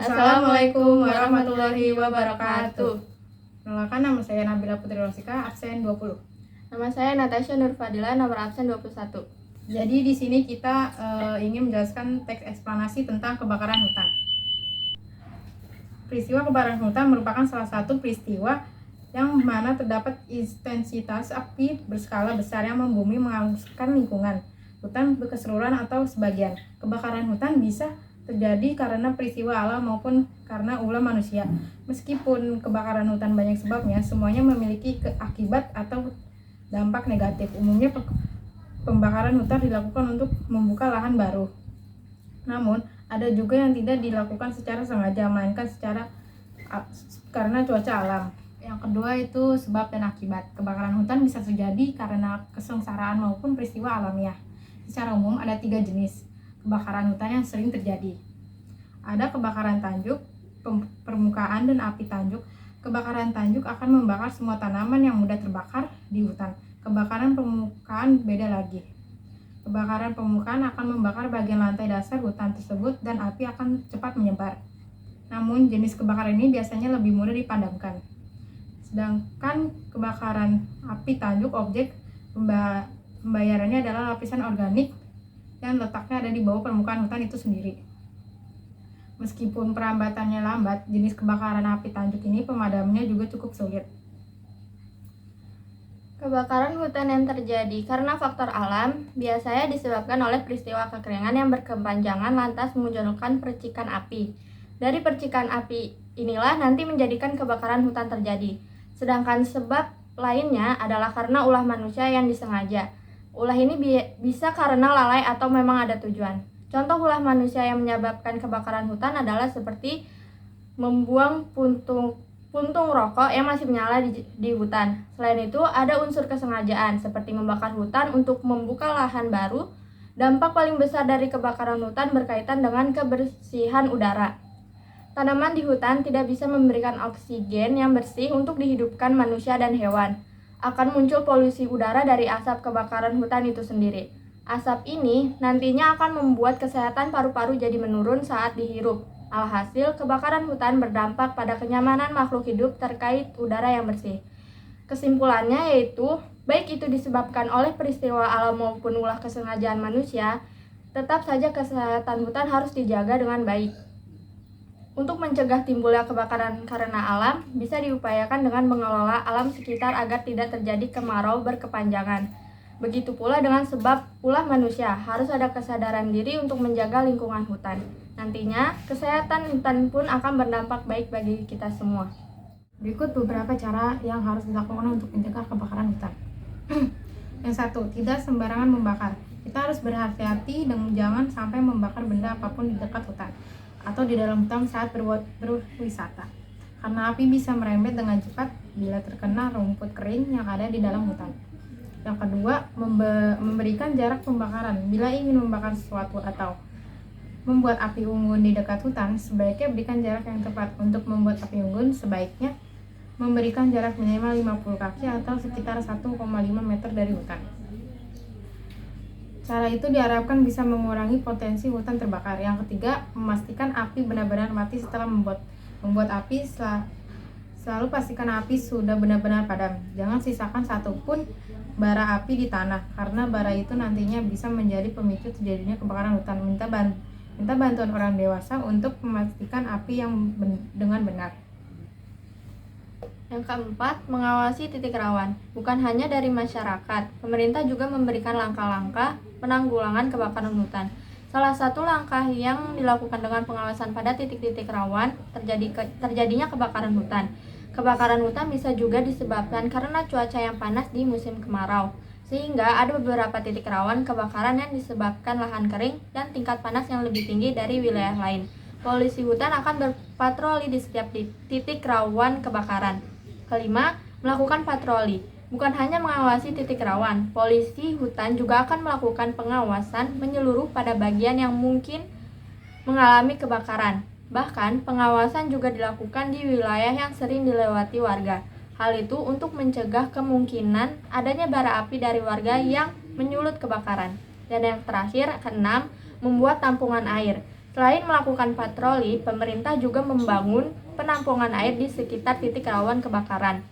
Assalamualaikum warahmatullahi wabarakatuh. Perkenalkan, nama saya Nabila Putri Rosika, absen 20. Nama saya Natasha Nurfadila, nomor absen 21. Jadi di sini kita ingin menjelaskan teks eksplanasi tentang kebakaran hutan. Peristiwa kebakaran hutan merupakan salah satu peristiwa yang mana terdapat intensitas api berskala besar yang membumi menghanguskan lingkungan hutan keseluruhan atau sebagian. Kebakaran hutan bisa terjadi karena peristiwa alam maupun karena ulah manusia. Meskipun kebakaran hutan banyak sebabnya, semuanya memiliki akibat atau dampak negatif. Umumnya pembakaran hutan dilakukan untuk membuka lahan baru. Namun, ada juga yang tidak dilakukan secara sengaja, melainkan karena cuaca alam. Yang kedua itu sebab dan akibat. Kebakaran hutan bisa terjadi karena kesengsaraan maupun peristiwa alamiah. Secara umum ada 3 jenis kebakaran hutan yang sering terjadi. Ada kebakaran tanjuk, permukaan, dan api tanjuk. Kebakaran tanjuk akan membakar semua tanaman yang mudah terbakar di hutan. Kebakaran permukaan beda lagi. Kebakaran permukaan akan membakar bagian lantai dasar hutan tersebut dan api akan cepat menyebar. Namun jenis kebakaran ini biasanya lebih mudah dipadamkan. Sedangkan kebakaran api tanjuk, objek pembayarannya adalah lapisan organik yang letaknya ada di bawah permukaan hutan itu sendiri. Meskipun perambatannya lambat, jenis kebakaran api tanjuk ini pemadamannya juga cukup sulit. Kebakaran hutan yang terjadi karena faktor alam biasanya disebabkan oleh peristiwa kekeringan yang berkepanjangan lantas memunculkan percikan api. Dari percikan api inilah nanti menjadikan kebakaran hutan terjadi. Sedangkan sebab lainnya adalah karena ulah manusia yang disengaja. Ulah ini bisa karena lalai atau memang ada tujuan. Contoh ulah manusia yang menyebabkan kebakaran hutan adalah seperti membuang puntung rokok yang masih menyala di hutan. Selain itu, ada unsur kesengajaan seperti membakar hutan untuk membuka lahan baru. Dampak paling besar dari kebakaran hutan berkaitan dengan kebersihan udara. Tanaman di hutan tidak bisa memberikan oksigen yang bersih untuk dihidupkan manusia dan hewan. Akan muncul polusi udara dari asap kebakaran hutan itu sendiri. Asap ini nantinya akan membuat kesehatan paru-paru jadi menurun saat dihirup. Alhasil, kebakaran hutan berdampak pada kenyamanan makhluk hidup terkait udara yang bersih. Kesimpulannya yaitu, baik itu disebabkan oleh peristiwa alam maupun ulah kesengajaan manusia, tetap saja kesehatan hutan harus dijaga dengan baik. Untuk mencegah timbulnya kebakaran karena alam, bisa diupayakan dengan mengelola alam sekitar agar tidak terjadi kemarau berkepanjangan. Begitu pula dengan sebab ulah manusia, harus ada kesadaran diri untuk menjaga lingkungan hutan. Nantinya, kesehatan hutan pun akan berdampak baik bagi kita semua. Berikut beberapa cara yang harus dilakukan untuk mencegah kebakaran hutan. Yang satu, tidak sembarangan membakar. Kita harus berhati-hati dan jangan sampai membakar benda apapun di dekat hutan atau di dalam hutan saat berwisata, karena api bisa merembet dengan cepat bila terkena rumput kering yang ada di dalam hutan. Yang kedua, memberikan jarak pembakaran. Bila ingin membakar sesuatu atau membuat api unggun di dekat hutan, sebaiknya berikan jarak yang tepat. Untuk membuat api unggun, sebaiknya memberikan jarak minimal 50 kaki atau sekitar 1,5 meter dari hutan. Cara itu diharapkan bisa mengurangi potensi hutan terbakar. Yang ketiga, memastikan api benar-benar mati setelah membuat api. Selalu pastikan api sudah benar-benar padam. Jangan sisakan satupun bara api di tanah, karena bara itu nantinya bisa menjadi pemicu terjadinya kebakaran hutan. Minta bantuan orang dewasa untuk memastikan api dengan benar. Yang keempat, mengawasi titik rawan. Bukan hanya dari masyarakat, pemerintah juga memberikan langkah-langkah penanggulangan kebakaran hutan. Salah satu langkah yang dilakukan dengan pengawasan pada titik-titik rawan terjadinya kebakaran hutan. Kebakaran hutan bisa juga disebabkan karena cuaca yang panas di musim kemarau, sehingga ada beberapa titik rawan kebakaran yang disebabkan lahan kering dan tingkat panas yang lebih tinggi dari wilayah lain. Polisi hutan akan berpatroli di setiap titik rawan kebakaran. Kelima, melakukan patroli. Bukan hanya mengawasi titik rawan, polisi hutan juga akan melakukan pengawasan menyeluruh pada bagian yang mungkin mengalami kebakaran. Bahkan, pengawasan juga dilakukan di wilayah yang sering dilewati warga. Hal itu untuk mencegah kemungkinan adanya bara api dari warga yang menyulut kebakaran. Dan yang terakhir, keenam, membuat tampungan air. Selain melakukan patroli, pemerintah juga membangun penampungan air di sekitar titik rawan kebakaran.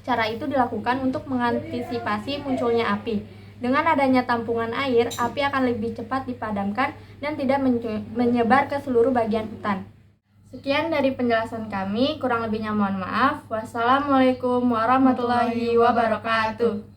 Cara itu dilakukan untuk mengantisipasi munculnya api. Dengan adanya tampungan air, api akan lebih cepat dipadamkan dan tidak menyebar ke seluruh bagian hutan. Sekian dari penjelasan kami, kurang lebihnya mohon maaf. Wassalamualaikum warahmatullahi wabarakatuh.